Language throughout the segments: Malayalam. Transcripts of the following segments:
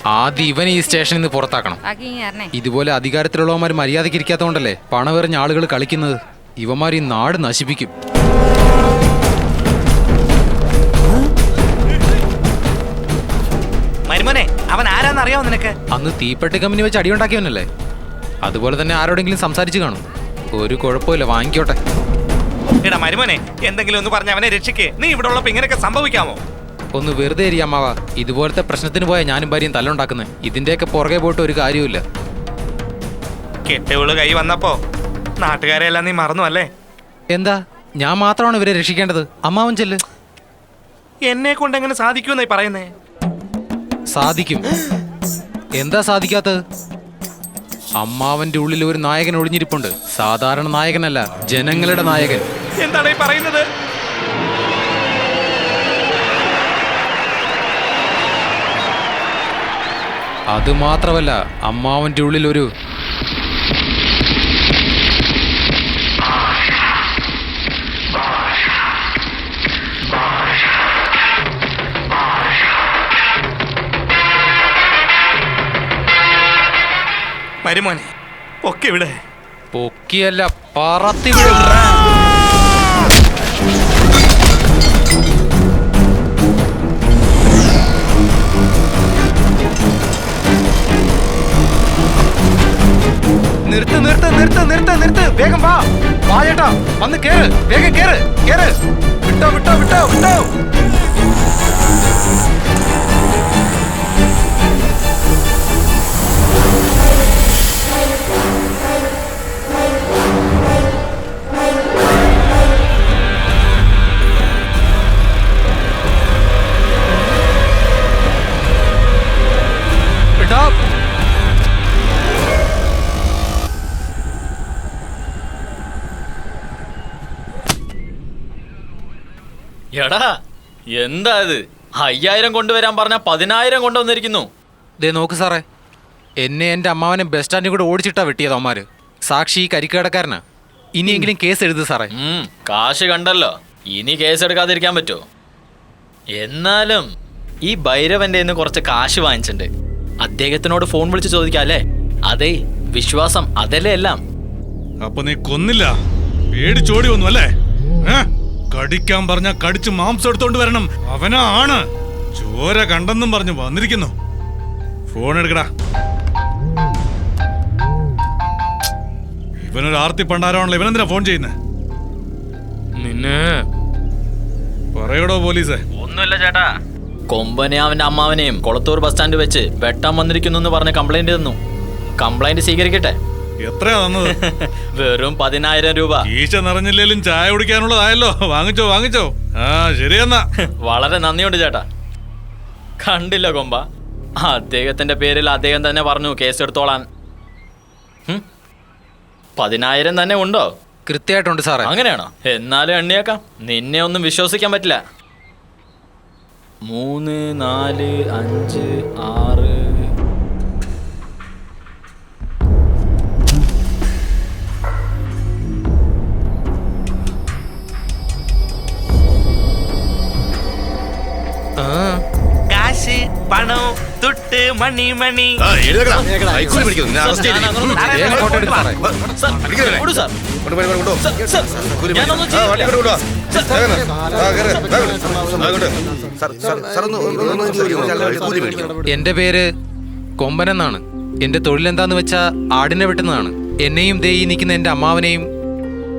ആദ്യം ഇവൻ ഈ സ്റ്റേഷനിൽ നിന്ന് പുറത്താക്കണം. ഇതുപോലെ അധികാരത്തിലുള്ളവന്മാർ മര്യാദയ്ക്ക് ഇരിക്കാത്തതുകൊണ്ടല്ലേ പണമെറിഞ്ഞ ആളുകൾ കളിക്കുന്നത്. ഇവന്മാർ ഈ നാട് നശിപ്പിക്കും. മരുമോനെ, അവൻ ആരാന്ന് അറിയാവോ നിനക്ക്? അന്ന് തീപ്പെട്ടി കമ്പനി വെച്ച് അടിയുണ്ടാക്കിയവനല്ലേ? അതുപോലെ തന്നെ ആരോടെങ്കിലും സംസാരിച്ചു കാണും. ഒരു കുഴപ്പമില്ല, വാങ്ങിക്കോട്ടെ. എടാ മരുമോനെ, എന്തെങ്കിലും ഒന്ന് പറഞ്ഞ അവനെ രക്ഷിക്കേ. നീ ഇവിടെ ഉള്ളപ്പോ ഇങ്ങനെയൊക്കെ സംഭവിക്കാമോ? ഒന്ന് വെറുതെ ഇരിക്കാം അമ്മാവ. ഇതുപോലത്തെ പ്രശ്നത്തിന് പോയാൽ ഞാനും ഭാര്യയും തല്ലുണ്ടാക്കുന്നത്. ഇതിന്റെയൊക്കെ പുറകെ പോയിട്ട് ഒരു കാര്യമില്ല. കെട്ടുകള് കൈ വന്നപ്പോ നാട്ടുകാരെല്ലാം നീ മറന്നു അല്ലേ? എന്താ ഞാൻ മാത്രമാണ് ഇവരെ രക്ഷിക്കേണ്ടത്? അമ്മാവൻ ചെല്ല്. എന്നെ കൊണ്ട് എങ്ങനെ സാധിക്കുമെന്നായി പറയുന്നേ? സാധിക്കും. എന്താ സാധിക്കാത്തത്? അമ്മാവന്റെ ഉള്ളിൽ ഒരു നായകൻ ഒളിഞ്ഞിരിപ്പുണ്ട്. സാധാരണ നായകനല്ല, ജനങ്ങളുടെ നായകൻ. എന്താണ് ഈ പറയുന്നത്? അതുമാത്രമല്ല, അമ്മാവന്റെ ഉള്ളിൽ ഒരു മരുമോനെ, പൊക്കി വിടെ. പൊക്കിയല്ല, പറത്തി വിടും. നിർത്ത് നിർത്ത് നിർത്ത് നിർത്ത് നിർത്ത്. വേഗം വാ ചേട്ടാ, വന്ന് കേറ്. വേഗം കേറ് കേറ്. വിട്ടോ വിട്ടോ വിട്ടോ വിട്ടോ. എടാ എന്താ ഇത്? 5000 കൊണ്ടുവരാൻ പറഞ്ഞ 10000 കൊണ്ടുവന്നിരിക്കുന്നു. ദേ നോക്ക് സാറേ, എന്നെ എൻ്റെ അമ്മാവനെ ബസ് സ്റ്റാൻഡിൽ കൂടെ ഓടിച്ചിട്ടാ വെട്ടിയത് അവന്മാര്. സാക്ഷി ഈ കരിക്കടക്കാരനാ. ഇനിയെങ്കിലും കേസ് എഴുതു സാറേ. കാശ് കണ്ടല്ലോ, ഇനി കേസ് എടുക്കാതിരിക്കാൻ പറ്റുമോ? എന്നാലും ഈ ഭൈരവന്റെ കുറച്ച് കാശ് വാങ്ങിച്ചിട്ടുണ്ട്. അദ്ദേഹത്തിനോട് ഫോൺ വിളിച്ച് ചോദിക്കാം അല്ലേ? അതെ, വിശ്വാസം അതല്ലേ എല്ലാം. അപ്പൊ നീ കൊന്നില്ല, പേടിച്ചോടി വന്നു അല്ലേ? കടിക്കാൻ പറഞ്ഞ കടിച്ച് മാംസം എടുത്തോണ്ട് വരണം. അവനാണ് ചോര കണ്ടെന്നും പറഞ്ഞു വന്നിരിക്കുന്നു. ഫോൺ എടുക്കടാ. ഇവനൊരു ആർത്തി പണ്ടാരമാണല്ലോ. ഇവനെന്തിനാ ഫോൺ ചെയ്യുന്നത്? നിന്നെ പറയടോ പോലീസേ. ഒന്നുമില്ല ചേട്ടാ, കൊമ്പനെ അവന്റെ അമ്മാവനെയും കൊളത്തൂർ ബസ് സ്റ്റാൻഡ് വെച്ച് വെട്ടാൻ വന്നിരിക്കുന്നു പറഞ്ഞ് കംപ്ലൈന്റ് തന്നു. കംപ്ലൈന്റ് സ്വീകരിക്കട്ടെ. എത്രയാ തന്നത്? വെറും 10000 രൂപ. ഈച്ച നിറഞ്ഞില്ലേലും ചായ കുടിക്കാനുള്ളതായല്ലോ. വാങ്ങിച്ചോ വാങ്ങിച്ചോ. ആ ശരിയെന്നാ. വളരെ നന്ദിയുണ്ട് ചേട്ടാ. കണ്ടില്ല കൊമ്പ, അദ്ദേഹത്തിന്റെ പേരിൽ അദ്ദേഹം തന്നെ പറഞ്ഞു കേസെടുത്തോളാൻ. 10000 തന്നെ ഉണ്ടോ? കൃത്യമായിട്ടുണ്ട് സാറേ. അങ്ങനെയാണോ? എന്നാലും എണ്ണിയേക്കാം. നിന്നെ ഒന്നും വിശ്വസിക്കാൻ പറ്റില്ല. 3 4 5 6. കാശ്, പണം, തുട്ട്, മണി മണി. എന്റെ പേര് കൊമ്പനെന്നാണ്. എന്റെ തൊഴിലെന്താന്ന് വെച്ചാ ആടിനെ വെട്ടുന്നതാണ്. എന്നെയും ദേ ഈ നിൽക്കുന്ന എന്റെ അമ്മാവനെയും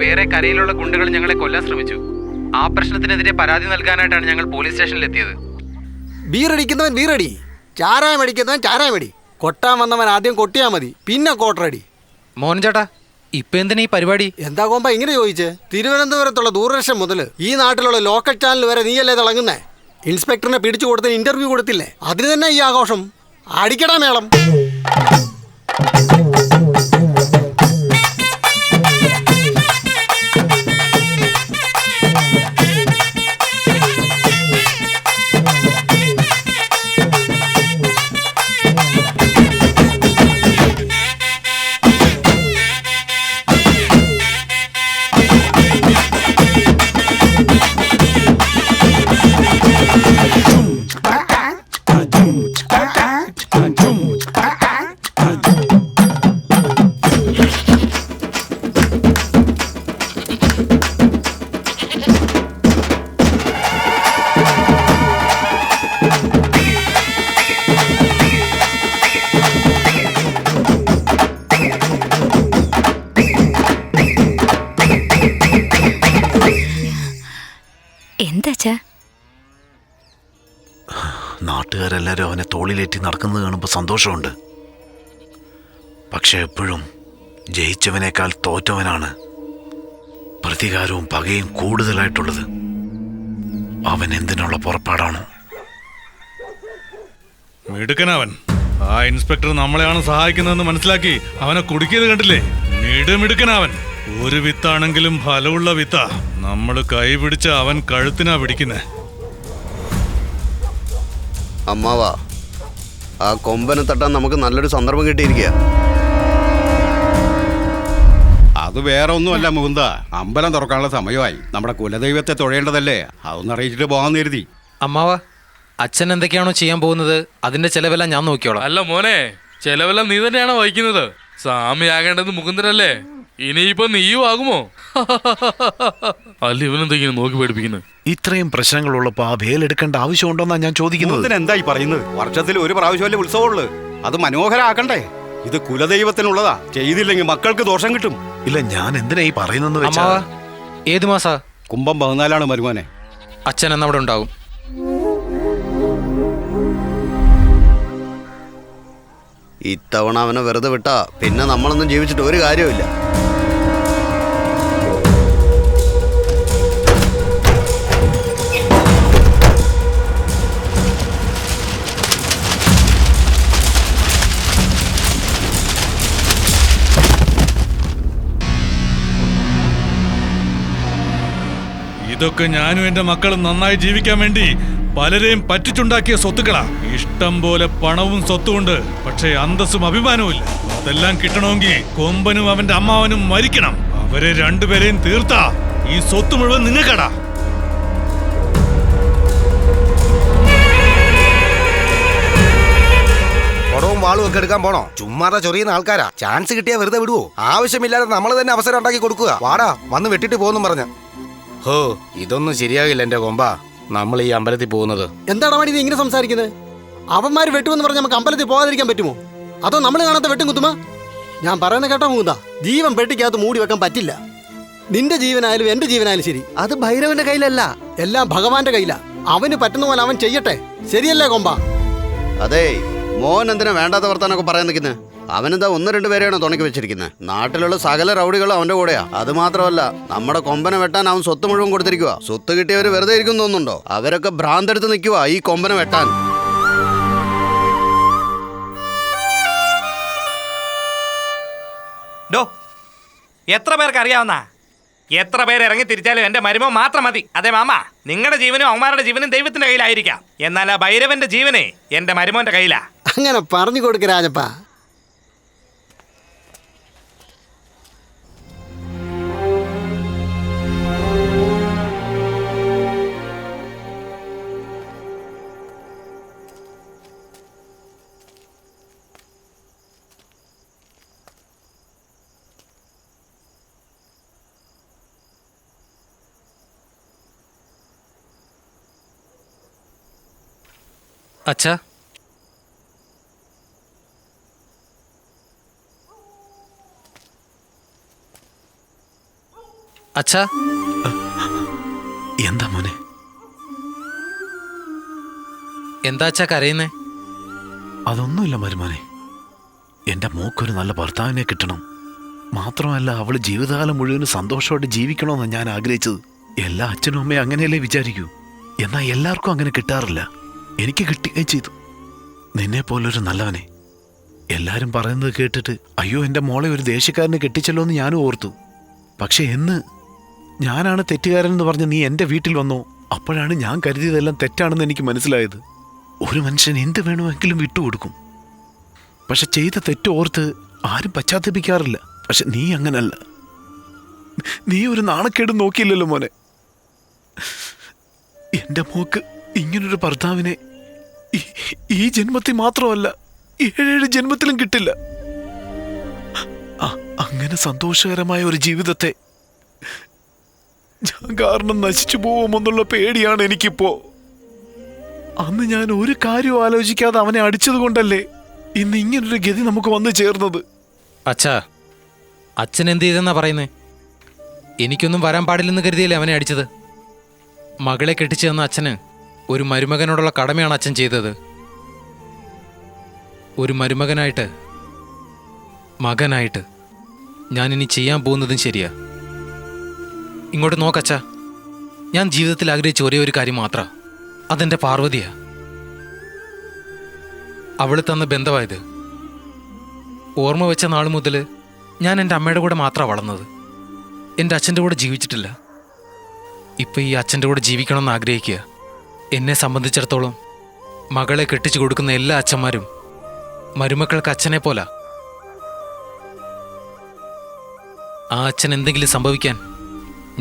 വേറെ കരയിലുള്ള ഗുണ്ടകൾ ഞങ്ങളെ കൊല്ലാൻ ശ്രമിച്ചു. ആ പ്രശ്നത്തിനെതിരെ പരാതി നൽകാനായിട്ടാണ് ഞങ്ങൾ പോലീസ് സ്റ്റേഷനിൽ എത്തിയത്. ബീറടിക്കുന്നവൻ ബീറടി, ചാരായം അടിക്കുന്നവൻ ചാരായം അടി. കൊട്ടാൻ വന്നവൻ ആദ്യം കൊട്ടിയാ മതി, പിന്നെ കോട്ടറടി. മോഹൻ ചേട്ടാ, ഇപ്പൊ എന്തിനാ ഈ പരിപാടി? എന്താ കോമ്പ ഇങ്ങനെ ചോദിച്ചേ? തിരുവനന്തപുരത്തുള്ള ദൂരദർശൻ മുതൽ ഈ നാട്ടിലുള്ള ലോക്കൽ ചാനൽ വരെ നീയല്ലേ തിളങ്ങുന്നേ? ഇൻസ്പെക്ടറിനെ പിടിച്ചു കൊടുത്തതിന് ഇന്റർവ്യൂ കൊടുത്തില്ലേ? അതിന് തന്നെ ഈ ആഘോഷം. അടിക്കടാ മേളം. നാട്ടുകാരെല്ലാവരും അവനെ തോളിലേറ്റി നടക്കുന്നത് കാണുമ്പോൾ സന്തോഷമുണ്ട്. പക്ഷെ എപ്പോഴും ജയിച്ചവനേക്കാൾ തോറ്റവനാണ് പ്രതികാരവും പകയും കൂടുതലായിട്ടുള്ളത്. അവൻ എന്തിനുള്ള പുറപ്പാടാണോ? മിടുക്കനവൻ. ആ ഇൻസ്പെക്ടർ നമ്മളെയാണ് സഹായിക്കുന്നതെന്ന് മനസ്സിലാക്കി അവനെ കുടുക്കിയത് കണ്ടില്ലേ? മിടുക്കനവൻ. ഒരു വിത്താണെങ്കിലും ഫലമുള്ള വിത്താ. നമ്മൾ കൈ പിടിച്ച അവൻ കഴുത്തിനാ പിടിക്കുന്നേ. അമ്മാവാ, ആ കൊമ്പനെ തട്ടാൻ നമുക്ക് നല്ലൊരു സന്ദർഭം കിട്ടിയിരിക്കുക. അത് വേറെ ഒന്നുമല്ല മുകുന്ദ, അമ്പലം തുറക്കാനുള്ള സമയമായി. നമ്മുടെ കുലദൈവത്തെ തൊഴേണ്ടതല്ലേ, അതൊന്ന് അറിയിച്ചിട്ട് പോകാൻ കരുതി. അമ്മാവ, അച്ഛൻ എന്തൊക്കെയാണോ ചെയ്യാൻ പോകുന്നത് അതിന്റെ ചെലവെല്ലാം ഞാൻ നോക്കിയോളാം. അല്ല മോനെ, ചെലവെല്ലാം നീ തന്നെയാണോ വഹിക്കുന്നത്? സ്വാമിയാകേണ്ടത് മുകുന്ദനല്ലേ? ഇനിയിപ്പോ നീയും ആകുമോ? അല്ല ഇവനെന്തെങ്കിലും നോക്കി പേടിപ്പിക്കുന്നത്. ഇത്രയും പ്രശ്നങ്ങളുള്ളപ്പോ ആ വേലെടുക്കേണ്ട ആവശ്യമുണ്ടോന്നാ ഞാൻ ചോദിക്കുന്നത്. എന്തായി പറയുന്നത്? വർഷത്തിൽ ഒരു പ്രാവശ്യമല്ലേ ഉത്സവമുള്ളൂ, അത് മനോഹരാക്കണ്ടേ? ഇത് കുലദൈവത്തിനുള്ളതാ, ചെയ്തില്ലെങ്കിൽ മക്കൾക്ക് ദോഷം കിട്ടും. ഇല്ല, ഞാൻ എന്തിനാ ഈ പറയുന്നെന്ന് വെച്ചാ, അമ്മാവ, ഏത് മാസാ? കുംഭം 14 മരുമോനെ. അച്ഛൻ എന്നവിടെ ഉണ്ടാവും. ഇത്തവണ അവനെ വെറുതെ വിട്ടാ പിന്നെ നമ്മളൊന്നും ജീവിച്ചിട്ട് ഒരു കാര്യമില്ല. ഇതൊക്കെ ഞാനും എന്റെ മക്കളും നന്നായി ജീവിക്കാൻ വേണ്ടി പലരെയും പറ്റിച്ചുണ്ടാക്കിയ സ്വത്തുക്കളാ. ഇഷ്ടം പോലെ പണവും സ്വത്തുമുണ്ട്, പക്ഷേ അന്തസ്സും അഭിമാനവും ഇല്ല. അതെല്ലാം കിട്ടണമെങ്കിൽ കൊമ്പനും അവന്റെ അമ്മാവനും മരിക്കണം. അവരെ രണ്ടുപേരെയും തീർത്താ ഈ സ്വത്ത് മുഴുവൻ നിങ്ങൾക്കടാ. പടവും വാളും ഒക്കെ എടുക്കാൻ പോണോ? ചുമ്മാതെ ചൊറിയുന്ന ആൾക്കാരാ. ചാൻസ് കിട്ടിയാ വെറുതെ വിടുവോ? ആവശ്യമില്ലാതെ നമ്മൾ തന്നെ അവസരം ഉണ്ടാക്കി കൊടുക്കുക. വാടാ, വന്ന് വെട്ടിട്ട് പോകുന്നു പറഞ്ഞ. ഹോ, ഇതൊന്നും ശരിയാകില്ല എന്റെ കൊമ്പ. നമ്മൾ ഈ അമ്പലത്തിൽ പോകുന്നത്. എന്താണ് മണി നീ ഇങ്ങനെ സംസാരിക്കുന്നത്? അവന്മാര് വെട്ടുമെന്ന് പറഞ്ഞ് നമുക്ക് അമ്പലത്തിൽ പോകാതിരിക്കാൻ പറ്റുമോ? അതോ നമ്മൾ കാണാത്ത വെട്ടും കുത്തുമോ? ഞാൻ പറയുന്നത് കേട്ടോ മൂന്നാ, ജീവൻ പെട്ടിക്കകത്ത് മൂടി വെക്കാൻ പറ്റില്ല. നിന്റെ ജീവനായാലും എന്റെ ജീവനായാലും ശരി, അത് ഭൈരവന്റെ കയ്യിലല്ല, എല്ലാം ഭഗവാന്റെ കയ്യിലാ. അവന് പറ്റുന്ന പോലെ അവൻ ചെയ്യട്ടെ. ശരിയല്ലേ കൊമ്പ? അതെ, മോൻ എന്തിനാ വേണ്ടാത്ത വർത്താനൊക്കെ പറയാൻ നിൽക്കുന്നത്? അവനെന്താ 1-2 പേരെയാണോ തുണയ്ക്ക് വെച്ചിരിക്കുന്നത്? നാട്ടിലുള്ള സകല റൗഡികളും അവന്റെ കൂടെയാ. അത് മാത്രമല്ല, നമ്മുടെ കൊമ്പനെ വെട്ടാൻ അവൻ സ്വത്ത് മുഴുവൻ കൊടുത്തിരിക്കുക. സ്വത്ത് കിട്ടിയവര് വെറുതെ ഇരിക്കും തോന്നുന്നുണ്ടോ? അവരൊക്കെ ഭ്രാന്തെടുത്ത് നിൽക്കുക ഈ കൊമ്പനെ വെട്ടാൻ. ഡോ, എത്ര പേർക്ക് അറിയാവുന്ന? എത്ര പേര് ഇറങ്ങി തിരിച്ചാലും എന്റെ മരുമോ മാത്രം മതി. അതെ മാമ, നിങ്ങളുടെ ജീവനും അവന്മാരുടെ ജീവനും ദൈവത്തിന്റെ കയ്യിലായിരിക്കാം, എന്നാൽ ആ ഭൈരവന്റെ ജീവനെ എന്റെ മരുമോന്റെ കയ്യിലാ. അങ്ങനെ പറഞ്ഞു കൊടുക്ക രാജപ്പ. അച്ഛാ, അച്ഛാ. എന്താ മോനെ? എന്താ അച്ഛാ കരയുന്നേ? അതൊന്നുമില്ല മരുമോനെ, എന്റെ മോക്കൊരു നല്ല ഭർത്താവിനെ കിട്ടണം. മാത്രമല്ല, അവള് ജീവിതകാലം മുഴുവൻ സന്തോഷമായിട്ട് ജീവിക്കണമെന്നാണ് ഞാൻ ആഗ്രഹിച്ചത്. എല്ലാ അച്ഛനും അമ്മയും അങ്ങനെയല്ലേ വിചാരിക്കൂ. എന്നാൽ എല്ലാവർക്കും അങ്ങനെ കിട്ടാറില്ല. എനിക്ക് കിട്ടുകയും ചെയ്തു. നിന്നെ പോലൊരു നല്ലവനെ. എല്ലാവരും പറയുന്നത് കേട്ടിട്ട് അയ്യോ എൻ്റെ മോളെ ഒരു ദേശക്കാരന് കെട്ടിച്ചല്ലോ എന്ന് ഞാനും ഓർത്തു. പക്ഷെ എന്ന് ഞാനാണ് തെറ്റുകാരൻ എന്ന് പറഞ്ഞ് നീ എൻ്റെ വീട്ടിൽ വന്നോ, അപ്പോഴാണ് ഞാൻ കരുതിയതെല്ലാം തെറ്റാണെന്ന് എനിക്ക് മനസ്സിലായത്. ഒരു മനുഷ്യൻ എന്ത് വേണമെങ്കിലും വിട്ടുകൊടുക്കും, പക്ഷെ ചെയ്ത തെറ്റ് ഓർത്ത് ആരും പശ്ചാത്തപിക്കാറില്ല. പക്ഷെ നീ അങ്ങനല്ല. നീ ഒരു നാണക്കേട് നോക്കിയില്ലല്ലോ മോനെ. എൻ്റെ മോക്ക് ഇങ്ങനൊരു ഭർത്താവിനെ ഈ ജന്മത്തിൽ മാത്രമല്ല 7 ജന്മത്തിലും കിട്ടില്ല. അങ്ങനെ സന്തോഷകരമായ ഒരു ജീവിതത്തെ ഞാൻ കാരണം നശിച്ചു പോകുമെന്നുള്ള പേടിയാണ് എനിക്കിപ്പോ. അന്ന് ഞാൻ ഒരു കാര്യവും ആലോചിക്കാതെ അവനെ അടിച്ചത് കൊണ്ടല്ലേ ഇന്ന് ഇങ്ങനൊരു ഗതി നമുക്ക് വന്നു ചേർന്നത്. അച്ഛാ, അച്ഛൻ എന്ത് ചെയ്തെന്നാ പറയുന്നേ? എനിക്കൊന്നും വരാൻ പാടില്ലെന്ന് കരുതിയല്ലേ അവനെ അടിച്ചത്. മകളെ കെട്ടിച്ചു തന്ന അച്ഛന് ഒരു മരുമകനോടുള്ള കടമയാണ് അച്ഛൻ ചെയ്തത്. ഒരു മരുമകനായിട്ട്, മകനായിട്ട് ഞാൻ ഇനി ചെയ്യാൻ പോകുന്നതും ശരിയാ. ഇങ്ങോട്ട് നോക്കച്ചാ, ഞാൻ ജീവിതത്തിൽ ആഗ്രഹിച്ച ഒരേ ഒരു കാര്യം മാത്ര, അതെന്റെ പാർവതിയാ. അവള് തന്ന ബന്ധമായത്. ഓർമ്മ വെച്ച നാൾ മുതൽ ഞാൻ എൻ്റെ അമ്മയുടെ കൂടെ മാത്രമാണ് വളർന്നത്. എൻ്റെ അച്ഛൻ്റെ കൂടെ ജീവിച്ചിട്ടില്ല. ഇപ്പം ഈ അച്ഛൻ്റെ കൂടെ ജീവിക്കണമെന്ന് ആഗ്രഹിക്കുക. എന്നെ സംബന്ധിച്ചിടത്തോളം മകളെ കെട്ടിച്ചു കൊടുക്കുന്ന എല്ലാ അച്ഛന്മാരും മരുമക്കൾക്ക് അച്ഛനെ പോല. ആ അച്ഛൻ എന്തെങ്കിലും സംഭവിക്കാൻ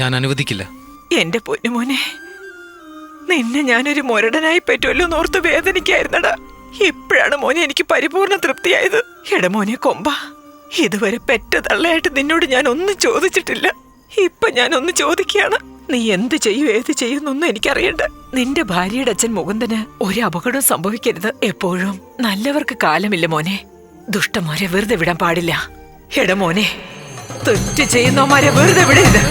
ഞാൻ അനുവദിക്കില്ല. എന്റെ പൊന്നുമോനെ, നിന്നെ ഞാനൊരു മുരടനായി പറ്റുമല്ലോ എന്നോർത്ത് വേദനിക്കായിരുന്നടാ. ഇപ്പോഴാണ് മോനെ എനിക്ക് പരിപൂർണ തൃപ്തിയായത്. എടമോനെ കൊമ്പ, ഇതുവരെ പെറ്റ തള്ളയായിട്ട് നിന്നോട് ഞാൻ ഒന്നും ചോദിച്ചിട്ടില്ല. ഇപ്പൊ ഞാൻ ഒന്ന് ചോദിക്കുകയാണ്. നീ എന്ത് ചെയ്യും ഏത് ചെയ്യുന്നൊന്നും എനിക്കറിയണ്ട. നിന്റെ ഭാര്യയുടെ അച്ഛൻ മുകുന്ദന് ഒരു അപകടം സംഭവിക്കരുത്. എപ്പോഴും നല്ലവർക്ക് കാലമില്ല മോനെ. ദുഷ്ടന്മാരെ വെറുതെ വിടാൻ പാടില്ല. എടമോനെ, തെറ്റ് ചെയ്യുന്നവന്മാരെ വെറുതെ വിടരുത്.